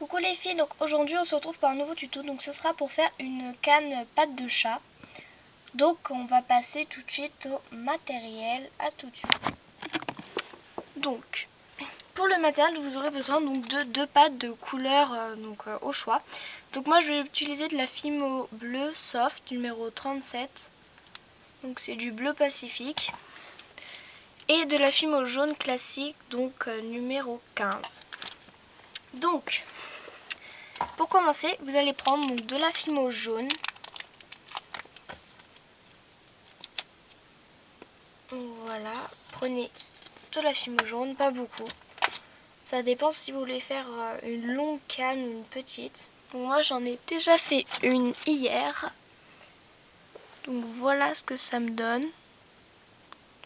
Coucou les filles, donc aujourd'hui on se retrouve pour un nouveau tuto, donc ce sera pour faire une canne patte de chat. Donc on va passer tout de suite au matériel, à tout de suite. Donc pour le matériel vous aurez besoin donc de deux pattes de couleur au choix. Donc moi je vais utiliser de la Fimo bleu soft numéro 37, donc c'est du bleu Pacifique, et de la Fimo jaune classique donc numéro 15. Donc pour commencer, vous allez prendre donc, de la Fimo jaune. Voilà, prenez de la Fimo jaune, pas beaucoup. Ça dépend si vous voulez faire une longue canne ou une petite. Donc moi j'en ai déjà fait une hier. Donc voilà ce que ça me donne.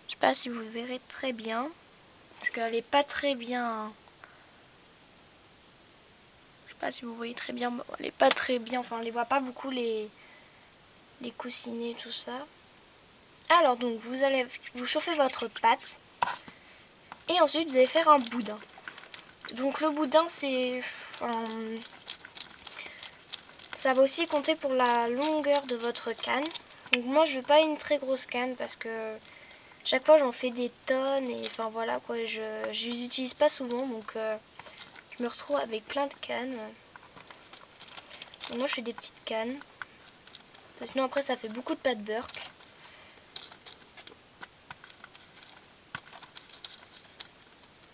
Je sais pas si vous verrez très bien. Parce qu'elle est pas très bien. Je sais pas si vous voyez très bien. Elle est pas très bien. Enfin on les voit pas beaucoup les coussinets, tout ça. Alors donc vous chauffez votre pâte. Et ensuite vous allez faire un boudin. Donc le boudin c'est... ça va aussi compter pour la longueur de votre canne. Donc moi je veux pas une très grosse canne parce que chaque fois j'en fais des tonnes et enfin voilà quoi, je les utilise pas souvent donc je me retrouve avec plein de cannes. Donc moi je fais des petites cannes. Sinon après ça fait beaucoup de pâte Burke.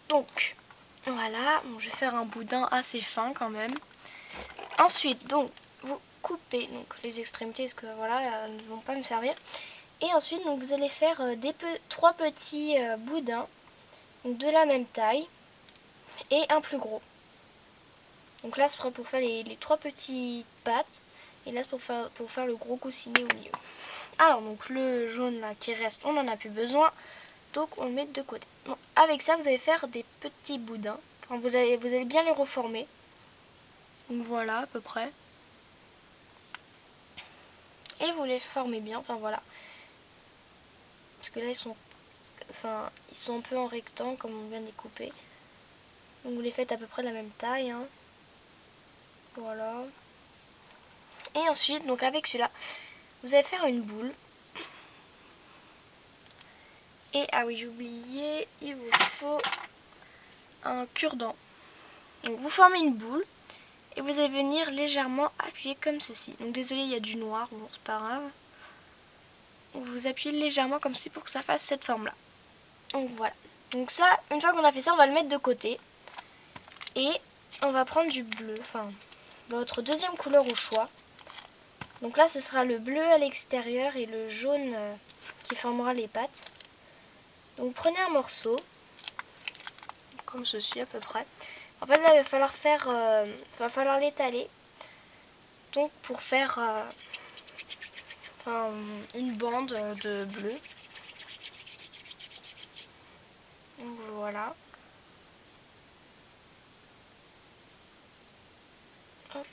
Donc voilà, bon, je vais faire un boudin assez fin quand même. Ensuite donc vous coupez donc les extrémités parce que voilà elles ne vont pas me servir. Et ensuite donc vous allez faire trois petits boudins donc, de la même taille et un plus gros. Donc là ce sera pour faire les trois petites pattes et là c'est pour faire le gros coussinet au milieu. Alors donc le jaune là qui reste on n'en a plus besoin donc on le met de côté. Bon, avec ça vous allez faire des petits boudins. Enfin, vous allez bien les reformer. Donc voilà à peu près. Et vous les formez bien, enfin voilà. Parce que là ils sont un peu en rectangle comme on vient de les couper. Donc vous les faites à peu près de la même taille. Hein. Voilà. Et ensuite, donc avec celui-là, vous allez faire une boule. Et ah oui, j'ai oublié, il vous faut un cure-dent. Donc vous formez une boule et vous allez venir légèrement appuyer comme ceci. Donc désolé, il y a du noir, bon c'est pas grave. Donc, vous appuyez légèrement comme ceci pour que ça fasse cette forme-là. Donc voilà. Donc ça, une fois qu'on a fait ça, on va le mettre de côté. Et on va prendre du bleu, enfin votre deuxième couleur au choix. Donc là ce sera le bleu à l'extérieur et le jaune qui formera les pattes. Donc prenez un morceau, comme ceci à peu près. En fait là il va falloir l'étaler. Donc pour faire une bande de bleu. Donc voilà. Hop.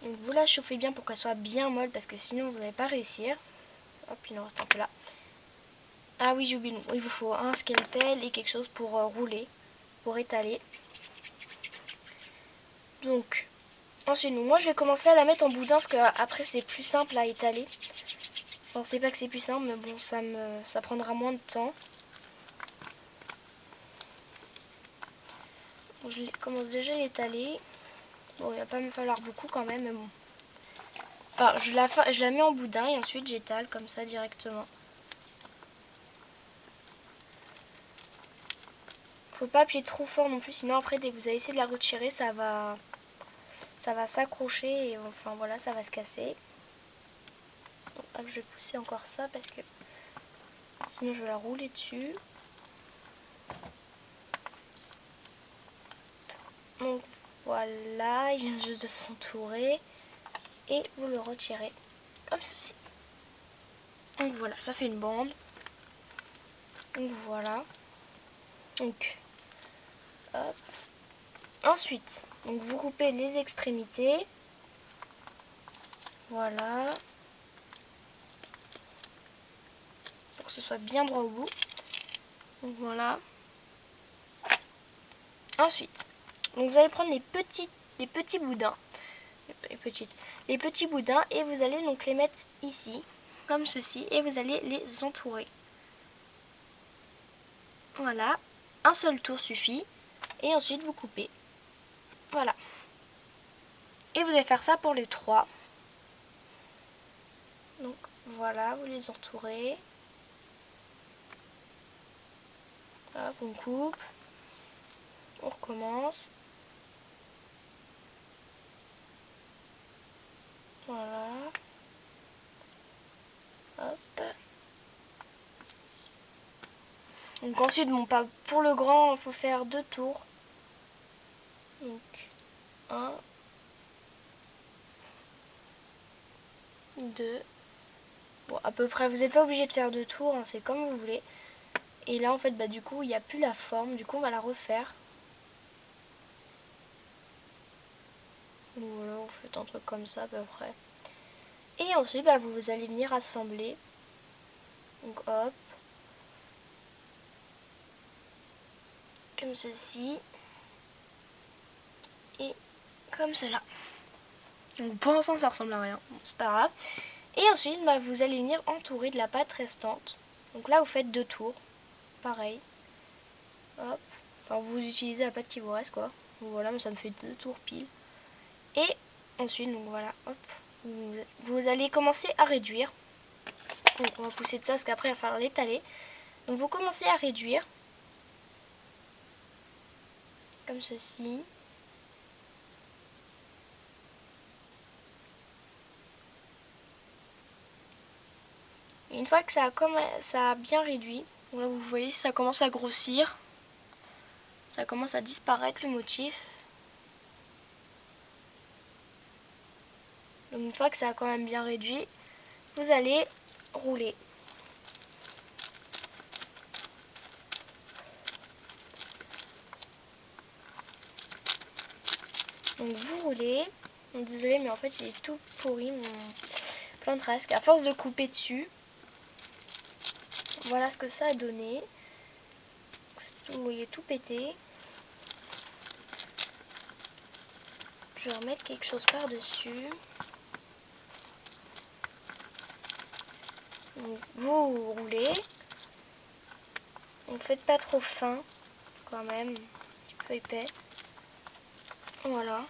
Donc vous la chauffez bien pour qu'elle soit bien molle parce que sinon vous n'allez pas réussir. Hop, il en reste un peu là. Ah oui, j'ai oublié, il vous faut un scalpel et quelque chose pour rouler, pour étaler. Donc, ensuite, moi je vais commencer à la mettre en boudin parce qu'après c'est plus simple à étaler. Enfin, c'est pas que c'est plus simple, mais bon, ça prendra moins de temps. Donc, je commence déjà à l'étaler. Bon, il va pas me falloir beaucoup quand même, mais bon. Enfin, je la mets en boudin et ensuite j'étale comme ça directement. Faut pas appuyer trop fort non plus, sinon après dès que vous allez essayer de la retirer, ça va s'accrocher et enfin voilà, ça va se casser. Donc, hop, je vais pousser encore ça parce que sinon je vais la rouler dessus. Donc voilà, il vient juste de s'entourer et vous le retirez comme ceci. Donc voilà, ça fait une bande. Donc voilà. Donc hop. Ensuite, donc vous coupez les extrémités. Voilà. Pour que ce soit bien droit au bout. Donc voilà. Ensuite, donc vous allez prendre les petits boudins. Les petits boudins et vous allez donc les mettre ici, comme ceci, et vous allez les entourer. Voilà, un seul tour suffit, et ensuite vous coupez. Voilà. Et vous allez faire ça pour les 3. Donc voilà, vous les entourez. Hop, on coupe. On recommence. Voilà. Hop. Donc ensuite, bon, pas pour le grand, il faut faire 2 tours. Donc 1, 2. Bon, à peu près, vous n'êtes pas obligé de faire 2 tours, hein, c'est comme vous voulez. Et là, en fait, bah du coup, il n'y a plus la forme. Du coup, on va la refaire. Donc voilà, vous faites un truc comme ça à peu près. Et ensuite, bah, vous allez venir assembler. Donc hop. Comme ceci. Et comme cela. Donc pour l'instant, ça ressemble à rien. Bon, c'est pas grave. Et ensuite, bah, vous allez venir entourer de la pâte restante. Donc là, vous faites 2 tours. Pareil. Hop. Enfin, vous utilisez la pâte qui vous reste, quoi. Donc voilà, mais ça me fait 2 tours pile. Et ensuite, donc voilà, hop. Vous allez commencer à réduire. Donc on va pousser de ça parce qu'après, il va falloir l'étaler. Donc vous commencez à réduire. Comme ceci. Et une fois que ça a bien réduit, donc là vous voyez, ça commence à grossir. Ça commence à disparaître le motif. Donc une fois que ça a quand même bien réduit, vous allez rouler. Donc vous roulez. Donc, désolé mais en fait il est tout pourri mon plan de rasque. À force de couper dessus, voilà ce que ça a donné. Vous voyez tout pété. Je vais remettre quelque chose par-dessus. Vous roulez. Donc faites pas trop fin quand même. Un petit peu épais. Voilà.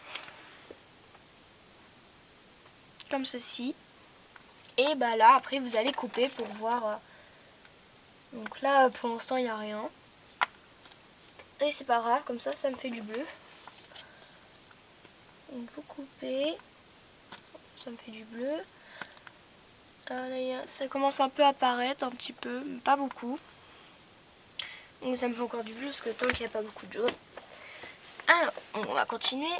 Comme ceci. Et bah là après vous allez couper pour voir. Donc là pour l'instant il n'y a rien. Et c'est pas grave, comme ça me fait du bleu. Donc vous coupez. Ça me fait du bleu. Là, ça commence un peu à apparaître, un petit peu, mais pas beaucoup. Donc ça me fait encore du bleu parce que tant qu'il n'y a pas beaucoup de jaune. Alors, on va continuer.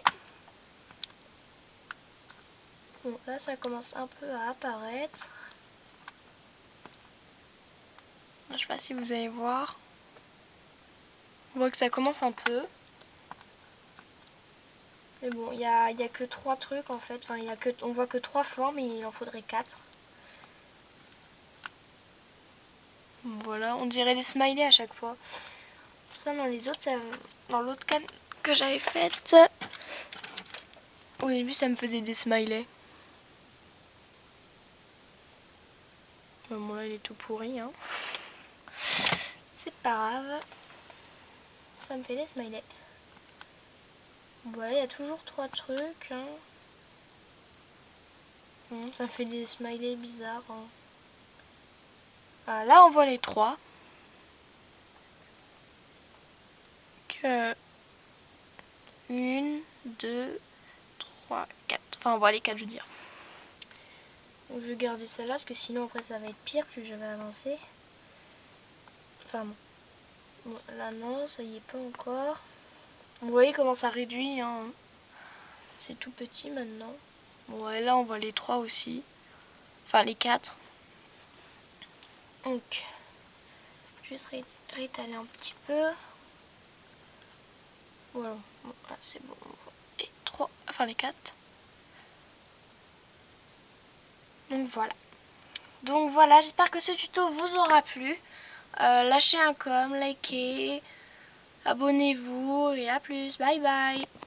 Bon, là ça commence un peu à apparaître. Je sais pas si vous allez voir. On voit que ça commence un peu. Mais bon, il y a que 3 trucs en fait. Enfin, on voit que 3 formes et il en faudrait 4. Voilà, on dirait des smileys à chaque fois. Ça dans les autres, dans l'autre canne que j'avais faite, au début ça me faisait des smileys. Bon là il est tout pourri, hein. C'est pas grave. Ça me fait des smileys. Voilà, il y a toujours 3 trucs. Hein. Ça fait des smileys bizarres. Hein. Ah, là on voit les 3. 1, 2, 3, 4. Enfin on voit les 4 je veux dire. Donc, je vais garder celle-là parce que sinon après ça va être pire plus je vais avancer. Enfin bon. Là non, ça y est pas encore. Vous voyez comment ça réduit. Hein. C'est tout petit maintenant. Bon et là on voit les 3 aussi. Enfin les 4. Donc juste réétaler un petit peu. Voilà. Bon, là c'est bon. On voit les 3. Enfin les 4. Donc voilà, j'espère que ce tuto vous aura plu. Lâchez un com, likez, abonnez-vous et à plus, bye bye.